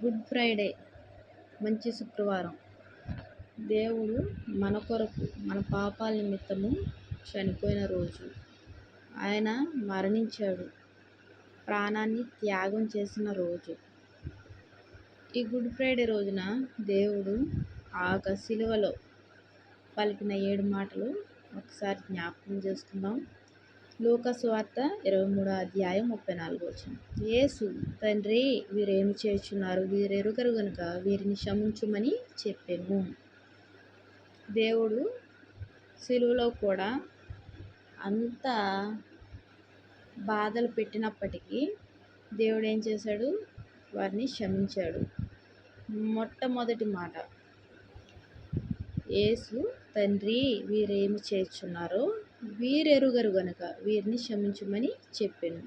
Good Friday మంచి శుక్రవారం. దేవుడు మన కొరకు మన పాపాల నిమిత్తము చనిపోయిన రోజు. ఆయన మరణించాడు, ప్రాణాన్ని త్యాగం చేసిన రోజు. ఈ గుడ్ ఫ్రైడే రోజున దేవుడు ఆ శిలువలో పలికిన 7 మాటలు ఒకసారి జ్ఞాపకం చేసుకుందాం. లూకా సువార్త 23వ అధ్యాయం 34వ వచనం. యేసు, తండ్రి, వీరేమి చేయుచున్నారు, వీరెరుగరు గనుక వీరిని క్షమించుమని చెప్పెను. దేవుడు శిలువలో కూడా అంత బాధలు పెట్టినప్పటికీ దేవుడు ఏం చేశాడు? వారిని క్షమించాడు. మొట్టమొదటి మాట, యేసు, తండ్రి, వీరేమి చేయుచున్నారో వీరెరుగరు గనుక వీరిని క్షమించుమని చెప్పెను.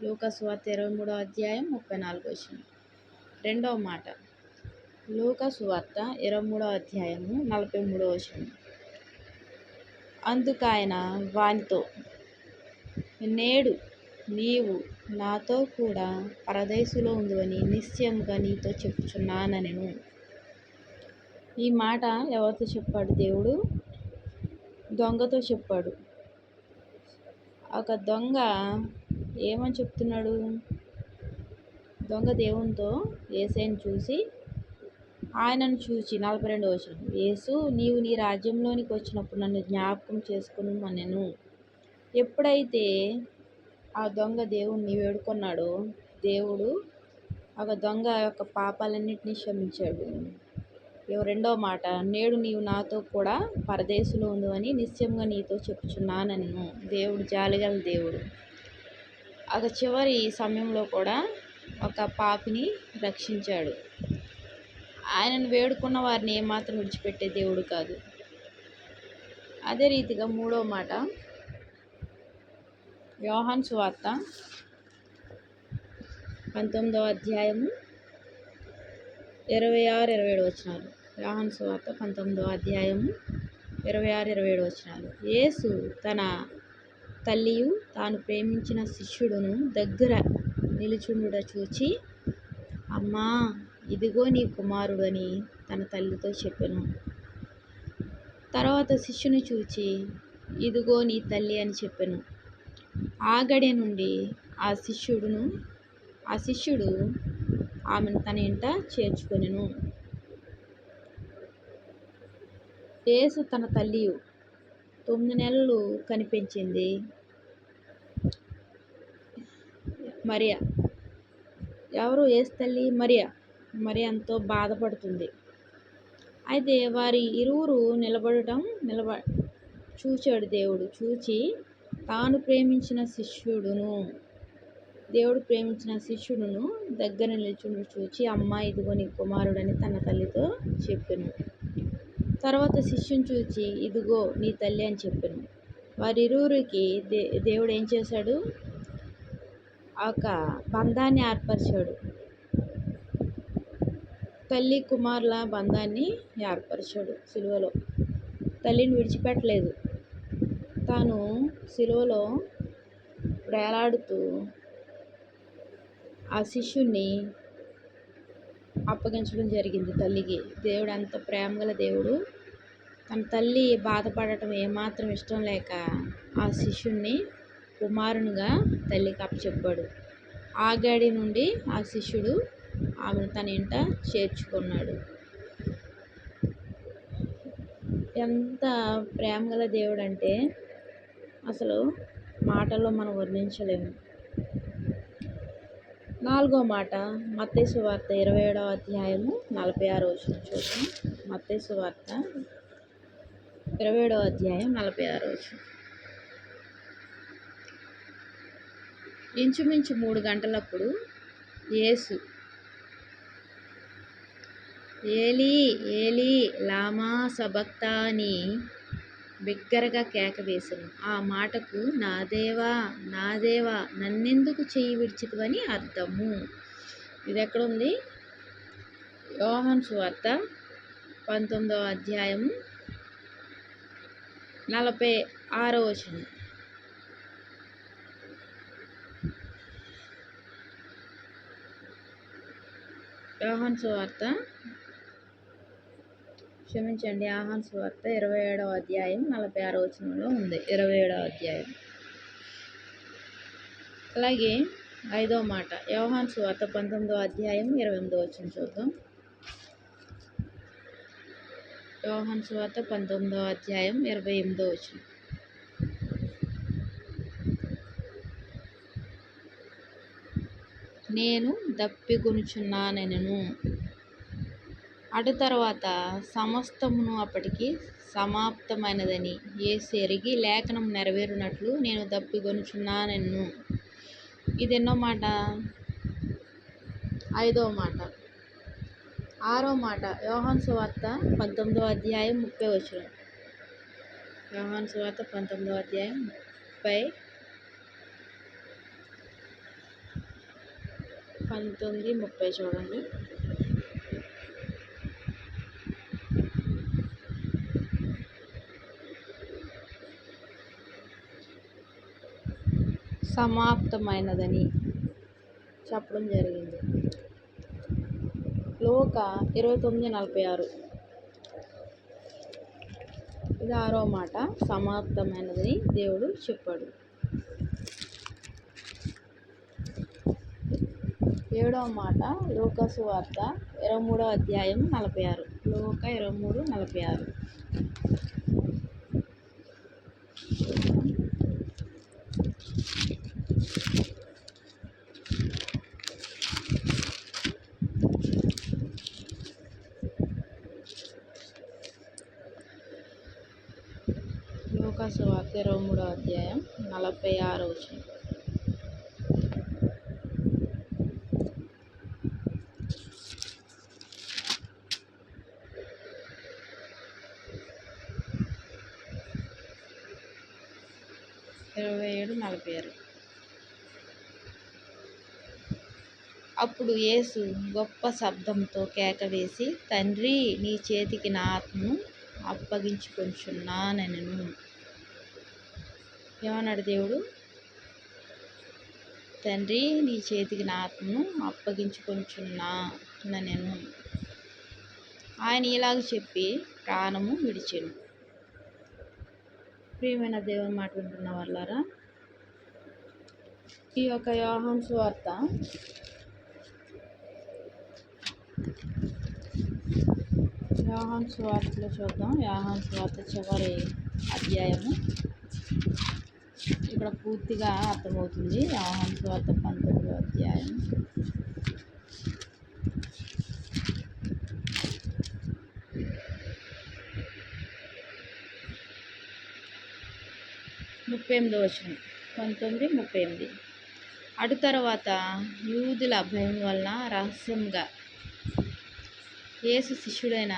లూకా సువార్త 23వ అధ్యాయం 34వ వచనం. రెండవ మాట, లూకా సువార్త 23వ అధ్యాయము 43వ వచనం. అందుకాయన వానితో, నేడు నీవు నాతో కూడా పరదైసులో ఉందువని నిశ్చయముగా నీతో చెప్పుచున్నానెను. ఈ మాట ఎవరితో చెప్పాడు? దేవుడు దొంగతో చెప్పాడు. ఒక దొంగ ఏమని చెప్తున్నాడు? దొంగ దేవునితో యేసయ్యను చూసి, ఆయనను చూచి 42వ వచనం, యేసు, నీవు నీ రాజ్యంలోనికి వచ్చినప్పుడు నన్ను జ్ఞాపకం చేసుకును అనెను. ఎప్పుడైతే ఆ దొంగ దేవుణ్ణి వేడుకున్నాడో దేవుడు ఒక దొంగ యొక్క పాపాలన్నింటినీ క్షమించాడు. రెండవ మాట, నేడు నీవు నాతో కూడా పరదేశంలో ఉందని నిశ్చయంగా నీతో చెప్పుచున్నానెను. దేవుడు జాలిగల దేవుడు. ఒక చివరి సమయంలో కూడా ఒక పాపిని రక్షించాడు. ఆయనను వేడుకున్న వారిని ఏమాత్రం విడిచిపెట్టే దేవుడు కాదు. అదే రీతిగా మూడవ మాట, యోహాను సువార్త 19వ అధ్యాయము 26-27 వచనాలు. యోహాను సువార్త 19వ అధ్యాయము 26-27 వచనాలు. యేసు తన తల్లియు తాను ప్రేమించిన శిష్యుడును దగ్గర నిలుచుండుట చూచి, అమ్మా, ఇదిగో నీ కుమారుడు అని తన తల్లితో చెప్పెను. తర్వాత శిష్యుని చూచి, ఇదిగో నీ తల్లి అని చెప్పెను. ఆ గడియ నుండి ఆ శిష్యుడు ఆమెను తన ఇంట చేర్చుకొనెను. యేసు తన తల్లియు 9 నెలలు కనిపెంచింది మరియ. ఎవరు? యేసు తల్లి మరియ. ఎంతో బాధపడుతుంది. అయితే వారి ఇరువురు చూచాడు దేవుడు. చూచి తాను ప్రేమించిన శిష్యుడును, దేవుడు ప్రేమించిన శిష్యుడును దగ్గర నిల్చుండి చూచి, అమ్మా, ఇదిగో నీ కుమారుడని తన తల్లితో చెప్పెను. తర్వాత శిష్యుని చూచి, ఇదిగో నీ తల్లి అని చెప్పెను. వారిరువురికి దేవుడు ఏం చేశాడు? ఒక బంధాన్ని ఏర్పరిచాడు. తల్లి కుమారుల బంధాన్ని ఏర్పరిచాడు సిలువలో. తల్లిని విడిచిపెట్టలేదు. తాను సిలువలో వేలాడుతూ ఆ శిష్యుణ్ణి అప్పగించడం జరిగింది తల్లికి. దేవుడు అంత ప్రేమగల దేవుడు. తన తల్లి బాధపడటం ఏమాత్రం ఇష్టం లేక ఆ శిష్యుణ్ణి కుమారునిగా తల్లికి అప్పచెప్పాడు. ఆ గడి నుండి ఆ శిష్యుడు ఆమెను తన ఇంట చేర్చుకున్నాడు. ఎంత ప్రేమగల దేవుడు అంటే అసలు మాటల్లో మనం వర్ణించలేము. నాలుగో మాట, మత్తయి సువార్త 27వ అధ్యాయము 46వ వచనం చూద్దాం. మత్తయి సువార్త 27వ అధ్యాయం 46వ వచనం. ఇంచుమించు 3 గంటలప్పుడు యేసు, ఏలీ ఏలీ లామా సబక్తాని బిగ్గరగా కేక వేసెను. ఆ మాటకు, నా దేవా, నా దేవా, నన్నెందుకు చెయ్యి విడిచితివని అర్థము. ఇది ఎక్కడుంది? యోహాను సువార్త 19వ అధ్యాయము 46వ వచనం. యోహాను సువార్త క్షమించండి, యోహాను సువార్త 27వ అధ్యాయం 46వ వచనంలో ఉంది. 27వ అధ్యాయం. అలాగే 5వ మాట యోహాను సువార్త 19వ అధ్యాయం 28వ వచనం చూద్దాం. యోహాను సువార్త 19వ అధ్యాయం 28వ వచనం. నేను దప్పిగొనుచున్నానెను. అటు తర్వాత సమస్తమును అప్పటికి సమాప్తమైనదని యేసు ఎరిగి లేఖనం నెరవేరునట్లు నేను దప్పిగొనుచున్నానెను. ఇది ఎన్నో మాట? 5వ మాట. 6వ మాట యోహాను సువార్త 19వ అధ్యాయం 30వ వచనం. యోహాను సువార్త 19వ అధ్యాయం 19-30 చూడండి. సమాప్తమైనదని చెప్పడం జరిగింది. లూకా 29:46. ఇది 6వ మాట. సమాప్తమైనదని దేవుడు చెప్పాడు. 7వ మాట లూకా సువార్త 23వ అధ్యాయం 46. లూకా 23:46. లూకా సువార్త 23వ అధ్యాయం 46వ వచనం. అప్పుడు యేసు గొప్ప శబ్దంతో కేక వేసి, తండ్రి, నీ చేతికి నా ఆత్మను అప్పగించుకొనుచున్నానెను. ఏమన్నాడు దేవుడు? తండ్రి, నీ చేతికి నా ఆత్మను అప్పగించుకొనుచున్నానెను. ఆయన ఇలాగ చెప్పి ప్రాణము విడిచెను. ప్రియమైన దేవుని మాట వింటున్న వాళ్ళారా, ఈ యొక్క యోహాను సువార్త సువార్తలో చూద్దాం. యోహాను సువార్త చివరి అధ్యాయము ఇక్కడ పూర్తిగా అర్థమవుతుంది. యోహాను సువార్త 19వ అధ్యాయం 38వ వచనం. 19:38. అటు తర్వాత యూదుల భయం వలన రహస్యంగా యేసు శిష్యుడైన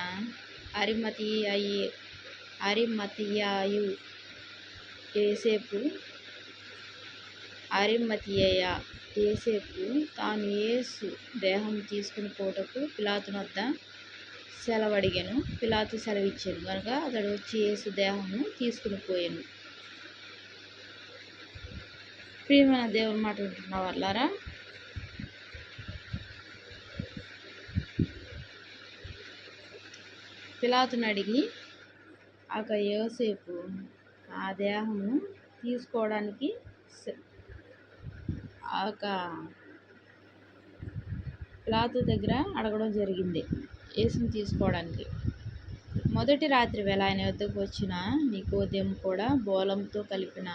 అరిమతియాయు యేసేపు తాను యేసు దేహం తీసుకుని పోటకు పిలాతునొద్ద సెలవడిగాను. పిలాతు సెలవిచ్చాను కనుక అతడు వచ్చి యేసు దేహమును తీసుకుని పోయాను. ప్రియమైన దేవుని మాట వింటున్న వాళ్ళారా, పిలాతుని అడిగి యోసేపు ఆ దేహమును తీసుకోవడానికి పిలాతు దగ్గర అడగడం జరిగింది యేసుని తీసుకోవడానికి. మొదటి రాత్రి వేళ ఆయన వద్దకు వచ్చిన నికోదేము కూడా బోలంతో కలిపిన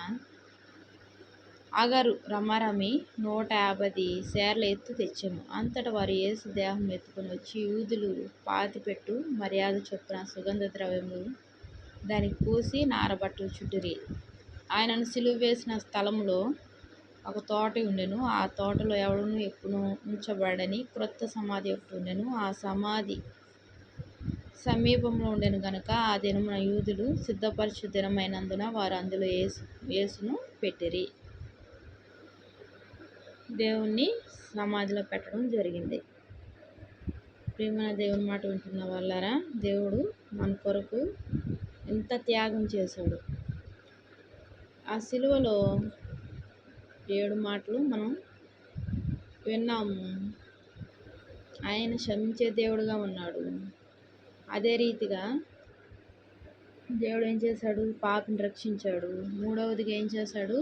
అగరు రమ్మరమి 150 సేర్ల ఎత్తు తెచ్చెను. అంతటా వారు యేసు దేహం ఎత్తుకుని వచ్చి యూదులు పాతిపెట్టు మర్యాద చొప్పున సుగంధ ద్రవ్యములు దానికి పూసి నారబట్టలు చుట్టిరి. ఆయనను సిలువ వేసిన స్థలంలో ఒక తోట ఉండెను. ఆ తోటలో ఎవడునూ ఎప్పుడూ ఉంచబడని క్రొత్త సమాధి ఒకటి ఉండెను. ఆ సమాధి సమీపంలో ఉండెను గనుక ఆ దినమున యూదులు సిద్ధపరచు దినమైనందున వారు అందులో యేసును పెట్టిరి. దేవుణ్ణి సమాధిలో పెట్టడం జరిగింది. ప్రియమైన దేవుని మాట వింటున్న వాళ్ళారా, దేవుడు మన కొరకు ఎంత త్యాగం చేశాడు. ఆ సిలువలో 7 మాటలు మనం విన్నాము. ఆయన క్షమించే దేవుడుగా ఉన్నాడు. అదే రీతిగా దేవుడు ఏం చేశాడు? పాపిని రక్షించాడు. మూడవదిగా ఏం చేశాడు?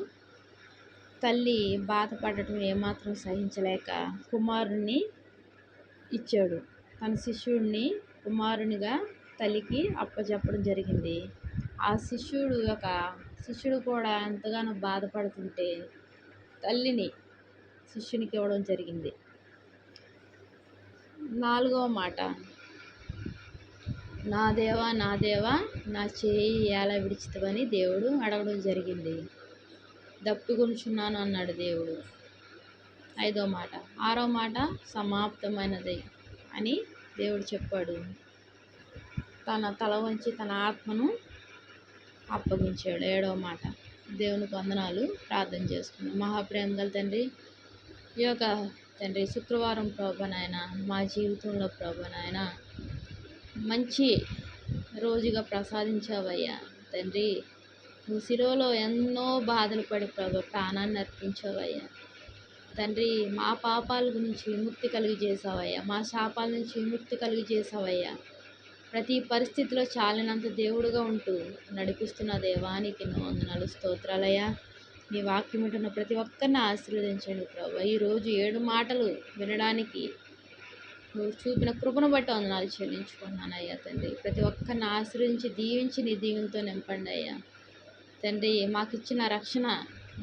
తల్లి బాధపడటం ఏమాత్రం సహించలేక కుమారుణ్ణి ఇచ్చాడు. తన శిష్యుడిని కుమారునిగా తల్లికి అప్పచెప్పడం జరిగింది. ఆ శిష్యుడు కూడా ఎంతగానో బాధపడుతుంటే తల్లిని శిష్యునికి ఇవ్వడం జరిగింది. 4వ మాట, నా దేవా నా దేవా నా చేయి ఎలా విడిచితివని దేవుడు అడగడం జరిగింది. దప్పిగొనుచున్నాను అన్నాడు దేవుడు. 5వ మాట, 6వ మాట సమాప్తమైనది అని దేవుడు చెప్పాడు. తన తల వంచి తన ఆత్మను అప్పగించాడు. 7వ మాట, దేవునికి వందనాలు. ప్రార్థన చేసుకున్నాం. మహాప్రేమ గల తండ్రి, ఈ యొక్క తండ్రి శుక్రవారం ప్రభు నాయన మా జీవితంలో ప్రభు నాయన మంచి రోజుగా ప్రసాదించావయ్యా తండ్రి. నువ్వు శిలువలో ఎన్నో బాధలు పడి ప్రభు ప్రాణాన్ని అర్పించావయ్యా తండ్రి. మా పాపాల గురించి విముక్తి కలిగజేసావయ్యా, మా శాపాల నుంచి విముక్తి కలిగజేసావయ్యా. ప్రతి పరిస్థితిలో చాలినంత దేవుడుగా ఉంటూ నడిపిస్తున్న దేవానికి ఎన్నో వందనాలు, స్తోత్రాలయ్యా. నీ వాక్యం వింటున్న ప్రతి ఒక్కరిని ఆశీర్వదించండి ప్రభు. ఈరోజు 7 మాటలు వినడానికి నువ్వు చూపిన కృపను బట్టి వందనాలు చెల్లించుకున్నానయ్యా తండ్రి. ప్రతి ఒక్కరిని ఆశీర్వదించి దీవించి నీ దీవెనతో నింపండి అయ్యా తండ్రి. మాకు ఇచ్చిన రక్షణ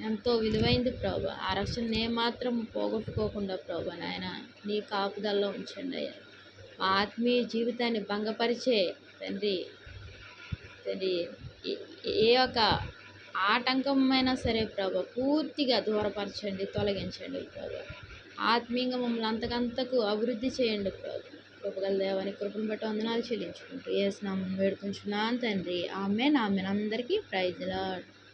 ఎంతో విలువైంది ప్రభు. ఆ రక్షణ ఏమాత్రం పోగొట్టుకోకుండా ప్రభు నాయన నీ కాపుదల్లో ఉంచండి అయ్యా. మా ఆత్మీయ జీవితాన్ని భంగపరిచే తండ్రి ఏ ఒక ఆటంకమైనా సరే ప్రభు పూర్తిగా దూరపరచండి, తొలగించండి ప్రభు. ఆత్మీయంగా మమ్మల్ని అంతకంతకు అభివృద్ధి చేయండి ప్రభు. కృపగల దేవాని కృపను బట్టి వందనాలు చెల్లించుకుంటూ యేసు నామమున వేడుకుంటున్నాను తండ్రి. ఆమేన్ ఆమేన్. అందరికీ ప్రైజ్ ది లార్డ్.